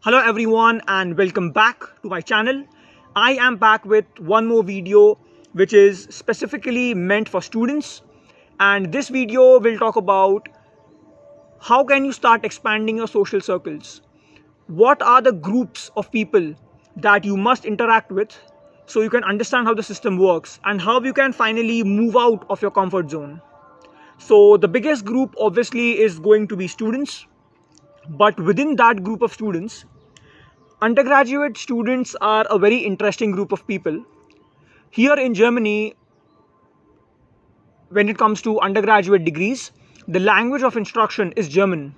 Hello everyone and welcome back to my channel. I am back with one more video which is specifically meant for students, and this video will talk about how can you start expanding your social circles. What are the groups of people that you must interact with so you can understand how the system works and how you can finally move out of your comfort zone. So the biggest group obviously is going to be students, but within that group of students, undergraduate students are a very interesting group of people. Here in Germany, when it comes to undergraduate degrees, the language of instruction is German.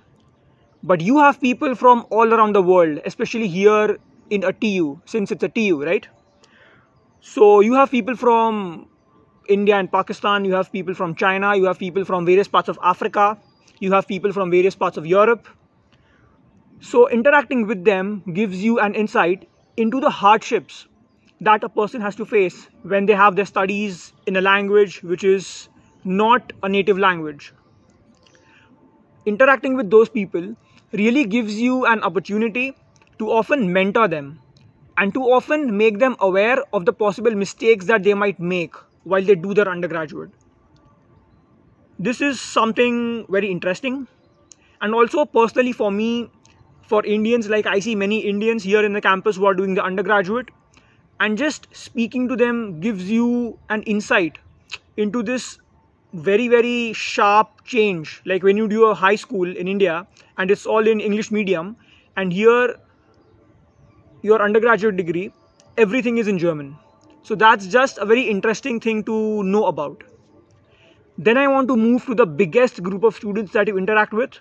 But you have people from all around the world, especially here in a TU, since it's a TU, right? So you have people from India and Pakistan, you have people from China, you have people from various parts of Africa, you have people from various parts of Europe. So interacting with them gives you an insight into the hardships that a person has to face when they have their studies in a language which is not a native language. Interacting with those people really gives you an opportunity to often mentor them and to often make them aware of the possible mistakes that they might make while they do their undergraduate. This is something very interesting, and also personally for me, for Indians, like I see many Indians here in the campus who are doing the undergraduate, and just speaking to them gives you an insight into this very sharp change. Like when you do a high school in India and it's all in English medium, and here your undergraduate degree, everything is in German. So that's just a very interesting thing to know about. Then I want to move to the biggest group of students that you interact with,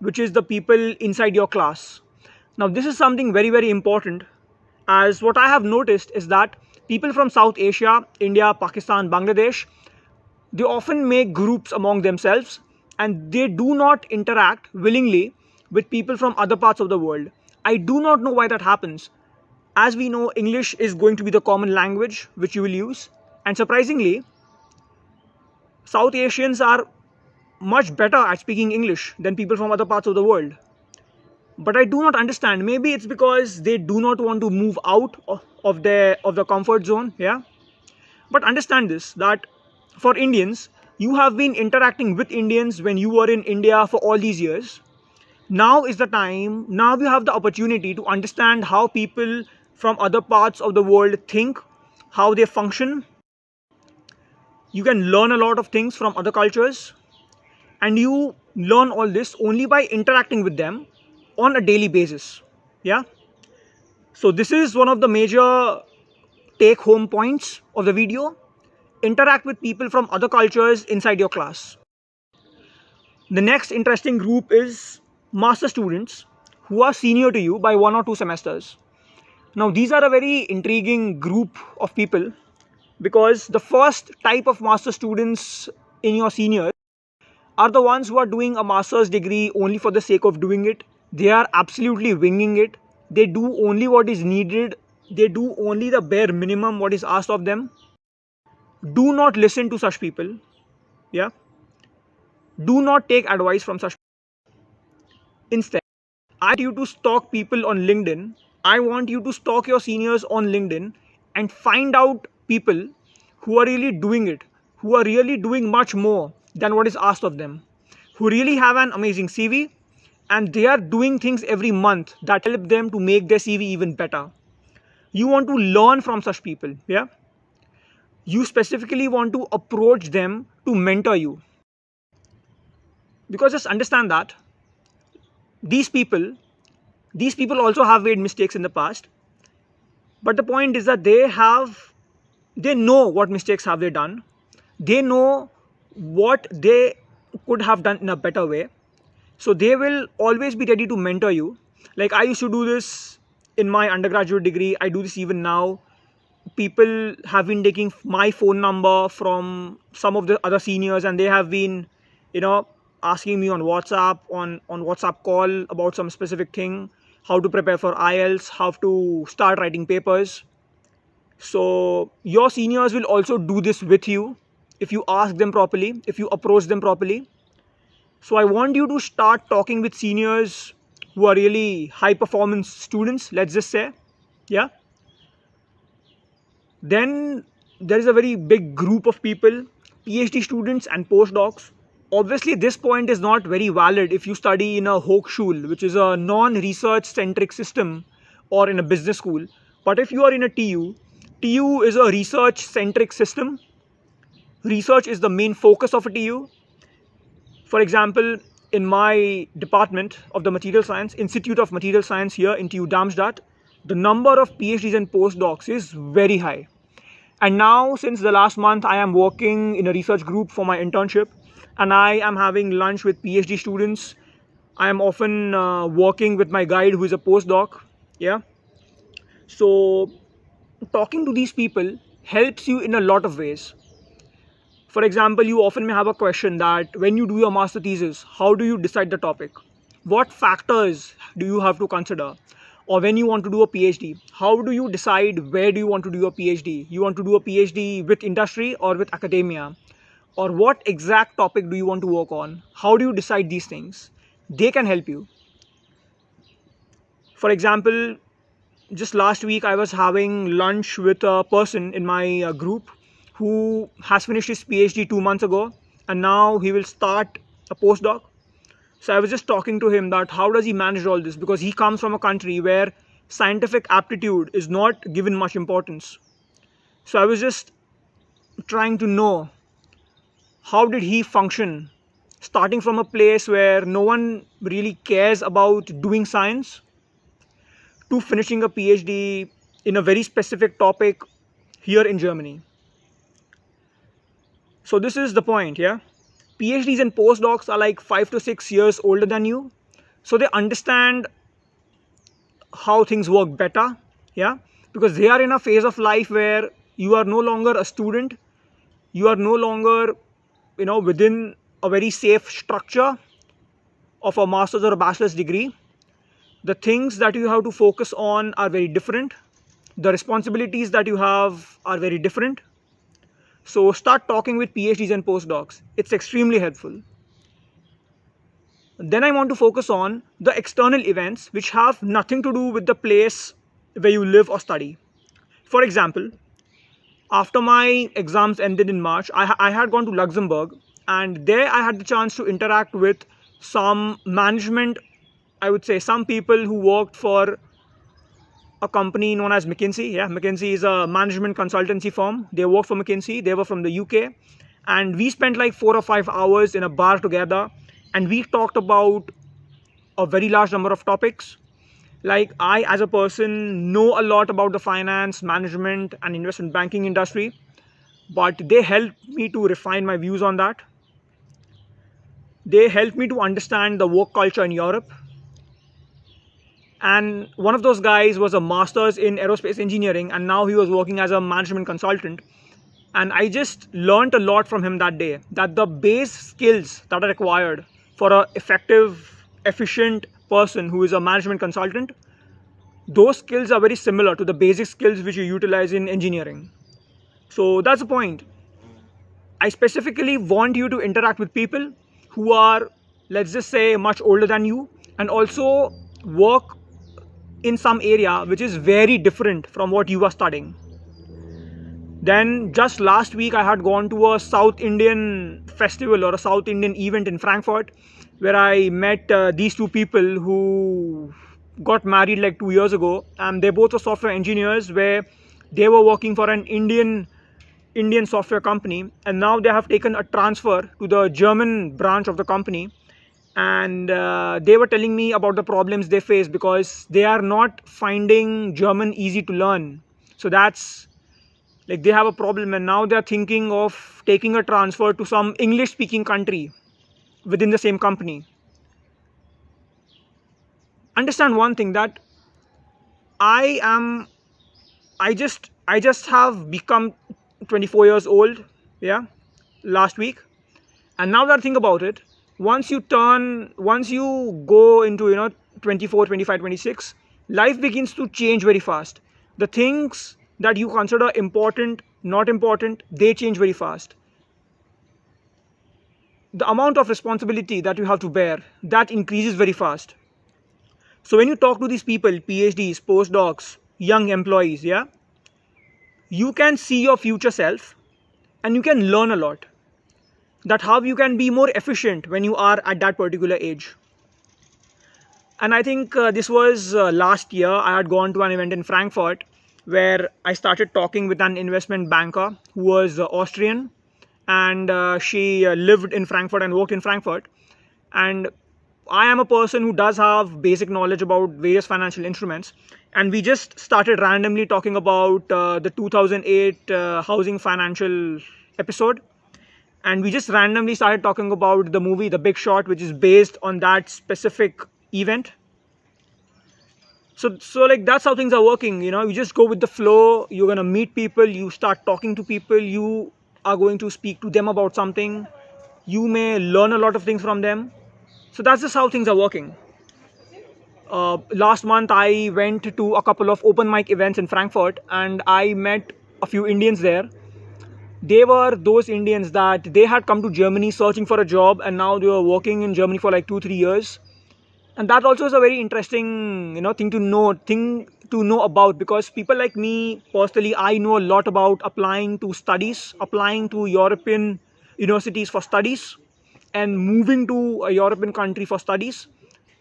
which is the people inside your class. Now this is something very important, as what I have noticed is that people from South Asia, India, Pakistan, Bangladesh, they often make groups among themselves and they do not interact willingly with people from other parts of the world. I do not know why that happens. As we know, English is going to be the common language which you will use, and surprisingly, South Asians are much better at speaking English than people from other parts of the world. But I do not understand. Maybe it's because they do not want to move out of the comfort zone. Yeah. But understand this, that for Indians, you have been interacting with Indians when you were in India for all these years. Now is the time. Now you have the opportunity to understand how people from other parts of the world think, how they function. You can learn a lot of things from other cultures, and you learn all this only by interacting with them on a daily basis. Yeah. So this is one of the major take home points of the video. Interact with people from other cultures inside your class. The next interesting group is master students who are senior to you by 1 or 2 semesters. Now these are a very intriguing group of people, because the first type of master students in your seniors are the ones who are doing a master's degree only for the sake of doing it. They are absolutely winging it. They do only what is needed. They do only the bare minimum what is asked of them. Do not listen to such people. Yeah. Do not take advice from such people. Instead, I want you to stalk people on LinkedIn. I want you to stalk your seniors on LinkedIn and find out people who are really doing it, who are really doing much more than what is asked of them, who really have an amazing CV, and they are doing things every month that help them to make their CV even better. You want to learn from such people. Yeah. You specifically want to approach them to mentor you, because just understand that these people also have made mistakes in the past, but the point is that they know what mistakes have they done. They know what they could have done in a better way. So they will always be ready to mentor you. Like I used to do this in my undergraduate degree. I do this even now. People have been taking my phone number from some of the other seniors, and they have been, asking me on WhatsApp, on WhatsApp call about some specific thing, how to prepare for IELTS, how to start writing papers. So your seniors will also do this with you if you ask them properly, if you approach them properly. So I want you to start talking with seniors who are really high performance students, let's just say. Yeah. Then there is a very big group of people, PhD students and postdocs. Obviously, this point is not very valid if you study in a Hochschule, which is a non-research centric system, or in a business school. But if you are in a TU is a research centric system. Research is the main focus of a TU. For example, in my department of the Material Science, Institute of Material Science here in TU Darmstadt, the number of PhDs and postdocs is very high. And now, since the last month, I am working in a research group for my internship, and I am having lunch with PhD students. I am often working with my guide who is a postdoc. Yeah. So talking to these people helps you in a lot of ways. For example, you often may have a question that when you do your master thesis, how do you decide the topic? What factors do you have to consider? Or when you want to do a PhD, how do you decide where do you want to do a PhD? You want to do a PhD with industry or with academia? Or what exact topic do you want to work on? How do you decide these things? They can help you. For example, just last week I was having lunch with a person in my group who has finished his PhD 2 months ago, and now he will start a postdoc. So I was just talking to him that how does he manage all this, because he comes from a country where scientific aptitude is not given much importance. So I was just trying to know how did he function, starting from a place where no one really cares about doing science to finishing a PhD in a very specific topic here in Germany. So this is the point, yeah. PhDs and postdocs are like 5 to 6 years older than you, so they understand how things work better, yeah, because they are in a phase of life where you are no longer a student, you are no longer, within a very safe structure of a master's or a bachelor's degree. The things that you have to focus on are very different. The responsibilities that you have are very different. So start talking with PhDs and postdocs. It's extremely helpful. Then I want to focus on the external events which have nothing to do with the place where you live or study. For example, after my exams ended in March, I had gone to Luxembourg, and there I had the chance to interact with some management, I would say some people who worked for a company known as McKinsey. Yeah, McKinsey is a management consultancy firm. They work for McKinsey. They were from the UK. And we spent like 4 or 5 hours in a bar together. And we talked about a very large number of topics. Like, I, as a person, know a lot about the finance, management, and investment banking industry. But they helped me to refine my views on that. They helped me to understand the work culture in Europe. And one of those guys was a master's in aerospace engineering, and now he was working as a management consultant. And I just learned a lot from him that day, that the base skills that are required for an effective, efficient person who is a management consultant, those skills are very similar to the basic skills which you utilize in engineering. So that's the point. I specifically want you to interact with people who are, let's just say, much older than you, and also work in some area which is very different from what you are studying. Then just last week I had gone to a South Indian festival or a South Indian event in Frankfurt, where I met these two people who got married like 2 years ago, and they both were software engineers, where they were working for an Indian software company, and now they have taken a transfer to the German branch of the company. And they were telling me about the problems they face because they are not finding German easy to learn. So that's like they have a problem, and now they're thinking of taking a transfer to some English speaking country within the same company. Understand one thing, that I just have become 24 years old, yeah, last week. And now that I think about it, once you go into 24, 25, 26, life begins to change very fast. The things that you consider important, not important, they change very fast. The amount of responsibility that you have to bear, that increases very fast. So when you talk to these people, PhDs, postdocs, young employees, yeah, you can see your future self and you can learn a lot. That how you can be more efficient when you are at that particular age. And I think this was last year. I had gone to an event in Frankfurt where I started talking with an investment banker who was Austrian, and she lived in Frankfurt and worked in Frankfurt. And I am a person who does have basic knowledge about various financial instruments, and we just started randomly talking about the 2008 housing financial episode, and we just randomly started talking about the movie The Big Short, which is based on that specific event. So like that's how things are working. You just go with the flow. You're gonna meet people, you start talking to people, you are going to speak to them about something, you may learn a lot of things from them. So that's just how things are working. Last month I went to a couple of open mic events in Frankfurt, and I met a few Indians there. They were those Indians that they had come to Germany searching for a job, and now they were working in Germany for like 2-3 years. And that also is a very interesting thing to know about, because people like me personally, I know a lot about applying to European universities for studies and moving to a European country for studies.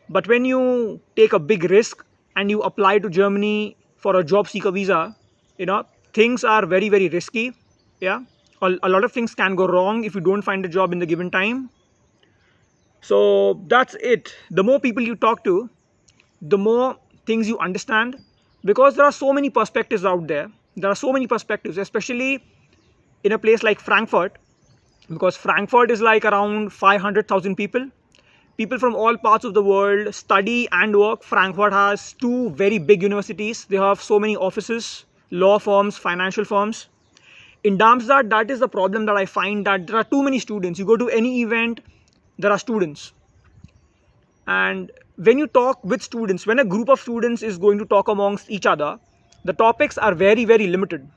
But when you take a big risk and you apply to Germany for a job seeker visa, things are very, very risky. Yeah, a lot of things can go wrong if you don't find a job in the given time. So that's it. The more people you talk to, the more things you understand, because there are so many perspectives out there. There are so many perspectives, especially in a place like Frankfurt, because Frankfurt is like around 500,000 people. People from all parts of the world study and work. Frankfurt has 2 very big universities. They have so many offices, law firms, financial firms. In Darmstadt, that is the problem that I find, that there are too many students. You go to any event, there are students. And when you talk with students, when a group of students is going to talk amongst each other, the topics are very, very limited.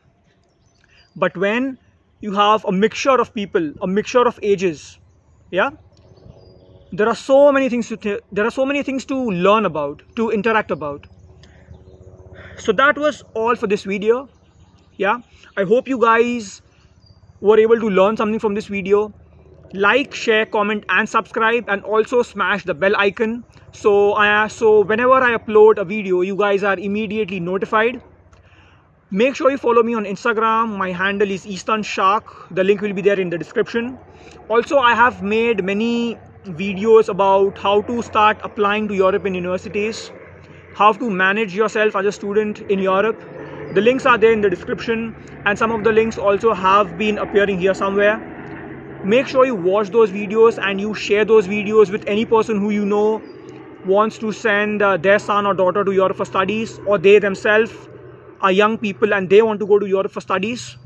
But when you have a mixture of people, a mixture of ages, yeah, there are so many things to learn about, to interact about. So that was all for this video. Yeah, I hope you guys were able to learn something from this video. Like, share, comment and subscribe, and also smash the bell icon so whenever I upload a video, you guys are immediately notified. Make sure you follow me on Instagram. My handle is Eastern Shark. The link will be there in the description. Also, I have made many videos about how to start applying to European universities, how to manage yourself as a student in Europe. The links are there in the description, and some of the links also have been appearing here somewhere. Make sure you watch those videos and you share those videos with any person who you know wants to send their son or daughter to Europe for studies, or they themselves are young people and they want to go to Europe for studies.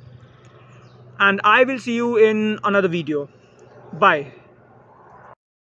And I will see you in another video. Bye.